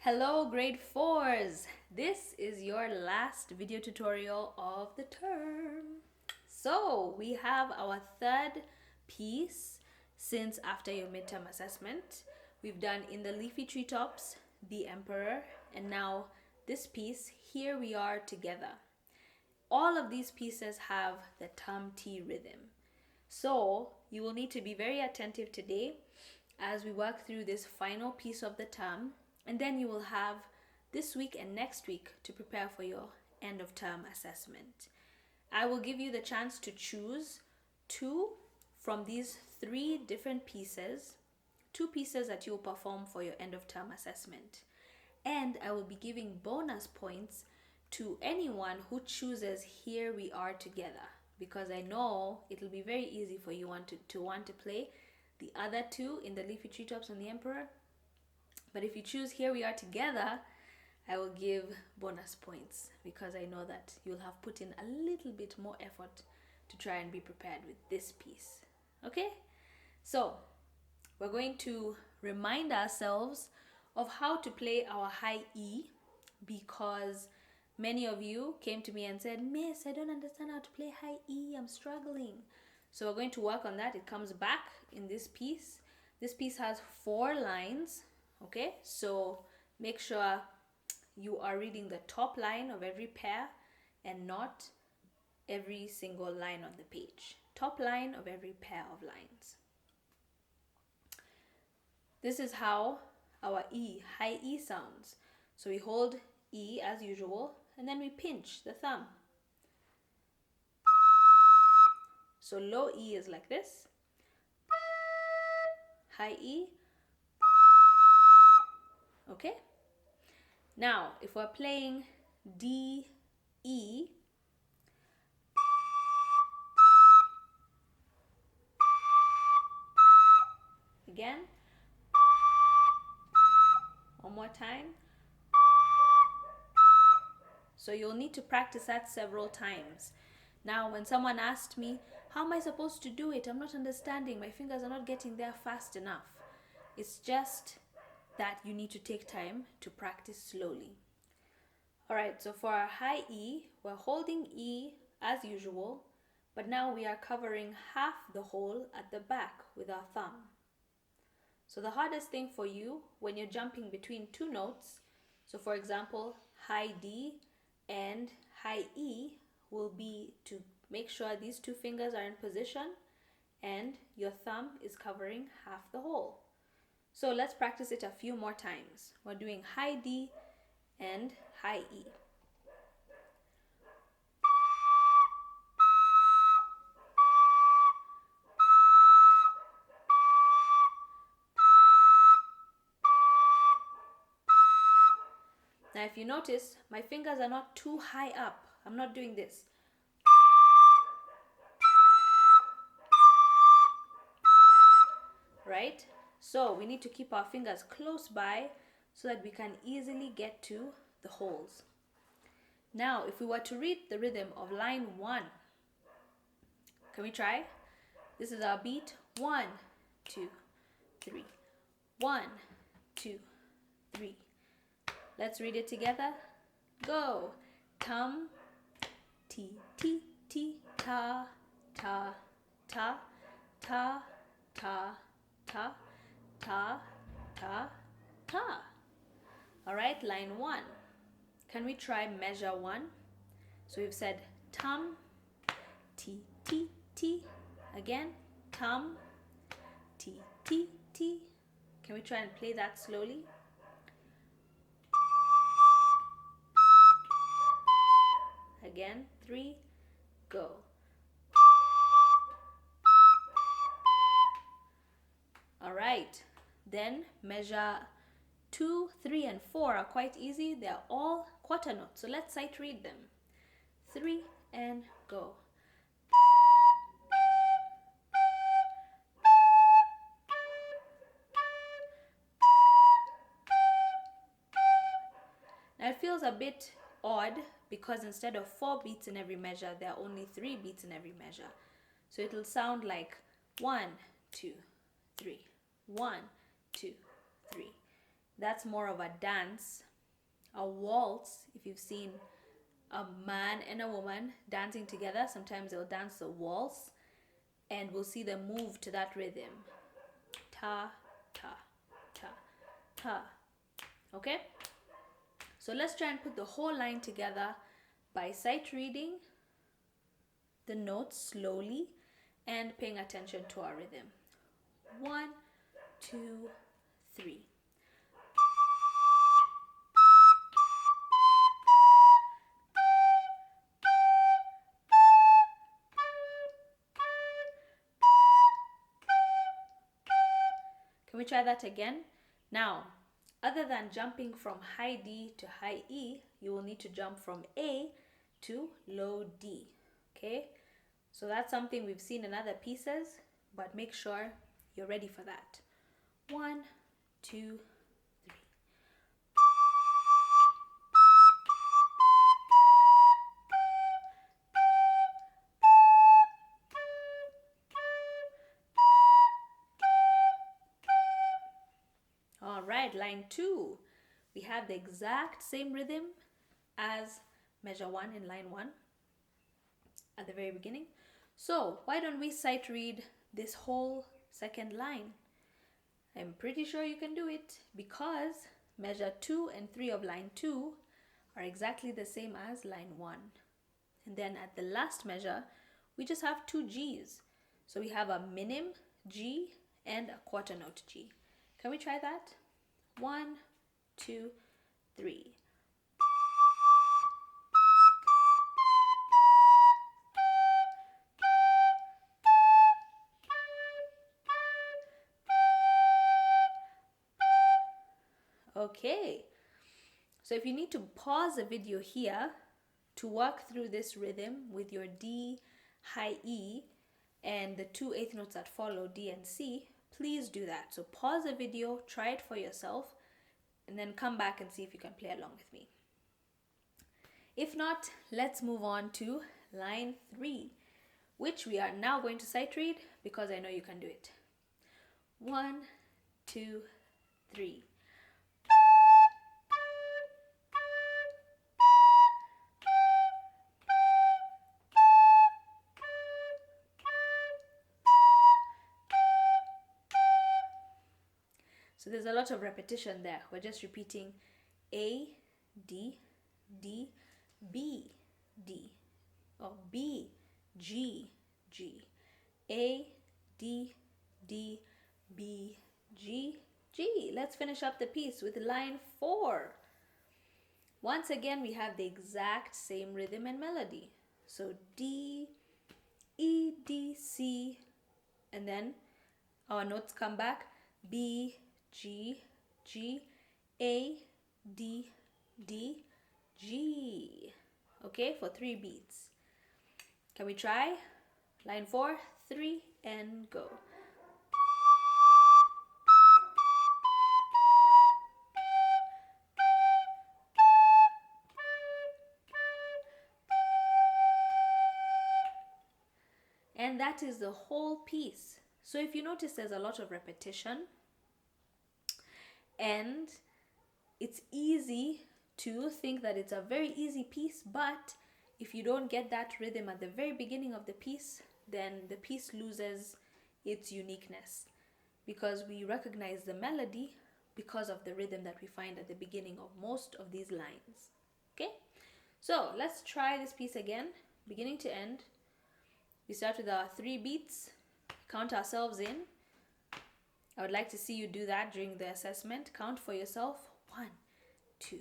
Hello grade 4s, this is your last video tutorial of the term. So we have our third piece since after your midterm assessment. We've done In the Leafy Treetops, The Emperor, and now this piece, Here We Are Together. All of these pieces have the tum T rhythm. So you will need to be very attentive today as we work through this final piece of the term, and then you will have this week and next week to prepare for your end of term assessment. I will give you the chance to choose two from these three different pieces, two pieces that you will perform for your end of term assessment. And I will be giving bonus points to anyone who chooses Here We Are Together, because I know it'll be very easy for you to want to play the other two, In the Leafy Treetops and The Emperor. But if you choose Here We Are Together, I will give bonus points because I know that you'll have put in a little bit more effort to try and be prepared with this piece. Okay? So, we're going to remind ourselves of how to play our high E, because many of you came to me and said, Miss, I don't understand how to play high E, I'm struggling. So we're going to work on that. It comes back in this piece. This piece has 4 lines, okay? So make sure you are reading the top line of every pair and not every single line on the page. Top line of every pair of lines. This is how our E, high E sounds. So we hold E as usual, and then we pinch the thumb. So low E is like this. High E. Okay? Now, if we're playing D, E, again, one more time. So you'll need to practice that several times. Now, when someone asked me, how am I supposed to do it? I'm not understanding. My fingers are not getting there fast enough. It's just that you need to take time to practice slowly. All right, so for our high E, we're holding E as usual, but now we are covering half the hole at the back with our thumb. So the hardest thing for you when you're jumping between two notes, so for example, high D and high E, will be to make sure these two fingers are in position and your thumb is covering half the hole. So let's practice it a few more times. We're doing high D and high E. Now if you notice, my fingers are not too high up. I'm not doing this. Right? So we need to keep our fingers close by so that we can easily get to the holes. Now, if we were to read the rhythm of line 1, can we try? This is our beat. 1, 2, 3. 1, 2, 3. Let's read it together. Go. Tum, ti, ti, ti, ta, ta, ta, ta, ta, ta, ta, ta, ta. All right, line 1. Can we try measure 1? So we've said tum, ti, ti, ti. Again, tum, ti, ti, ti. Can we try and play that slowly? Again, 3, go. All right, then measure 2, 3, and 4 are quite easy. They're all quarter notes. So let's sight read them. 3 and go. Now it feels a bit odd because instead of 4 beats in every measure, there are only 3 beats in every measure. So it'll sound like 1, 2, 3, 1, 2, 3. that's more of a dance. A waltz, if you've seen a man and a woman dancing together, sometimes they'll dance a waltz, and we'll see them move to that rhythm. Ta, ta, ta, ta. Okay? So let's try and put the whole line together by sight reading the notes slowly and paying attention to our rhythm. 1, 2, 3. Can we try that again? Now, other than jumping from high D to high E, you will need to jump from A to low D. Okay? So that's something we've seen in other pieces, but make sure you're ready for that. 1, 2, 3. All right, line 2. We have the exact same rhythm as measure 1 in line 1 at the very beginning. So why don't we sight read this whole second line? I'm pretty sure you can do it because measure 2 and 3 of line 2 are exactly the same as line 1. And then at the last measure, we just have 2 G's. So we have a minim G and a quarter note G. Can we try that? 1, 2, 3. Okay, so if you need to pause the video here to work through this rhythm with your D, high E, and the 2 eighth notes that follow, D and C, please do that. So pause the video, try it for yourself, and then come back and see if you can play along with me. If not, let's move on to line 3, which we are now going to sight read because I know you can do it. 1, 2, 3. So there's a lot of repetition there. We're just repeating A, D, D, B, D, or B, G, G, A, D, D, B, G, G. Let's finish up the piece with line 4. Once again, we have the exact same rhythm and melody. So D, E, D, C, and then our notes come back. B, G, G, A, D, D, G. Okay, for 3 beats. Can we try? Line 4, 3, and go. And that is the whole piece. So if you notice, there's a lot of repetition, and it's easy to think that it's a very easy piece, but if you don't get that rhythm at the very beginning of the piece, then the piece loses its uniqueness, because we recognize the melody because of the rhythm that we find at the beginning of most of these lines. Okay, so let's try this piece again, beginning to end. We start with our 3 beats, count ourselves in. I would like to see you do that during the assessment. Count for yourself. 1, 2,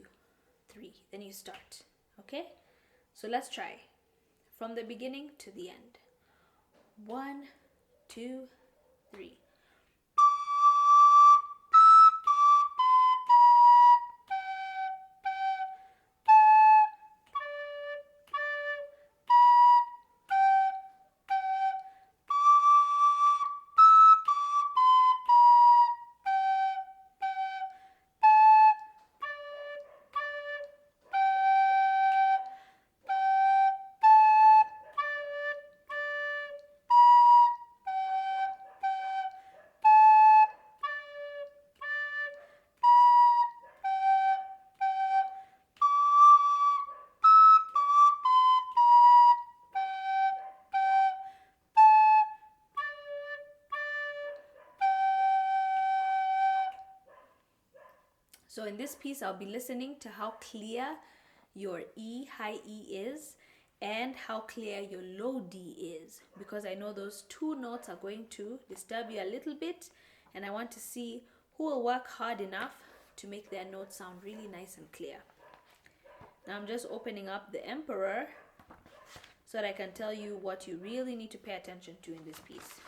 3. Then you start. Okay? So let's try from the beginning to the end. 1, 2, 3. So in this piece, I'll be listening to how clear your E, high E is, and how clear your low D is, because I know those two notes are going to disturb you a little bit, and I want to see who will work hard enough to make their notes sound really nice and clear. Now I'm just opening up the Emperor so that I can tell you what you really need to pay attention to in this piece.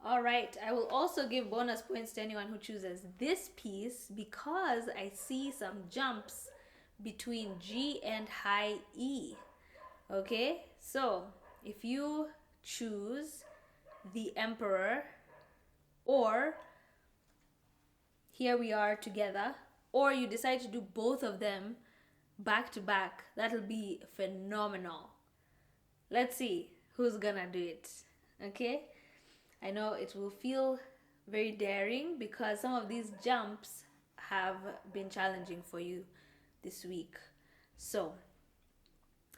Alright, I will also give bonus points to anyone who chooses this piece because I see some jumps between G and high E. Okay, so if you choose the Emperor, or Here We Are Together, or you decide to do both of them back to back, that'll be phenomenal. Let's see who's gonna do it. Okay, I know it will feel very daring because some of these jumps have been challenging for you this week. So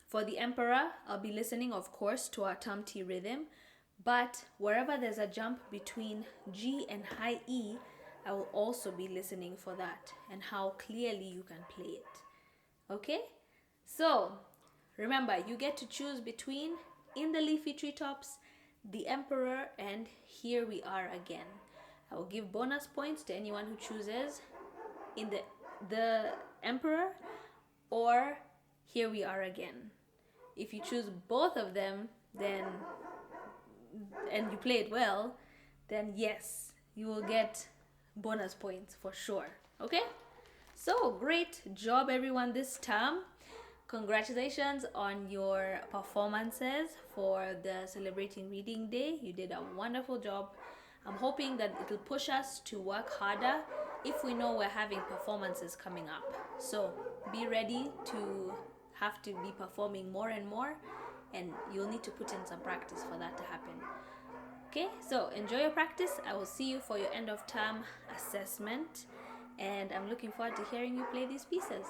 for the Emperor, I'll be listening, of course, to our Tom T rhythm, but wherever there's a jump between G and high E, I will also be listening for that and how clearly you can play it. Okay, so remember, you get to choose between In the Leafy Treetops, the Emperor, and Here We Are Again. I will give bonus points to anyone who chooses in the Emperor or Here We Are Again. If you choose both of them, then and you play it well, then yes, you will get bonus points for sure. Okay, so great job everyone this term. Congratulations on your performances for the Celebrating Reading Day. You did a wonderful job. I'm hoping that it'll push us to work harder if we know we're having performances coming up. So be ready to have to be performing more and more, and you'll need to put in some practice for that to happen. Okay, so enjoy your practice. I will see you for your end of term assessment, and I'm looking forward to hearing you play these pieces.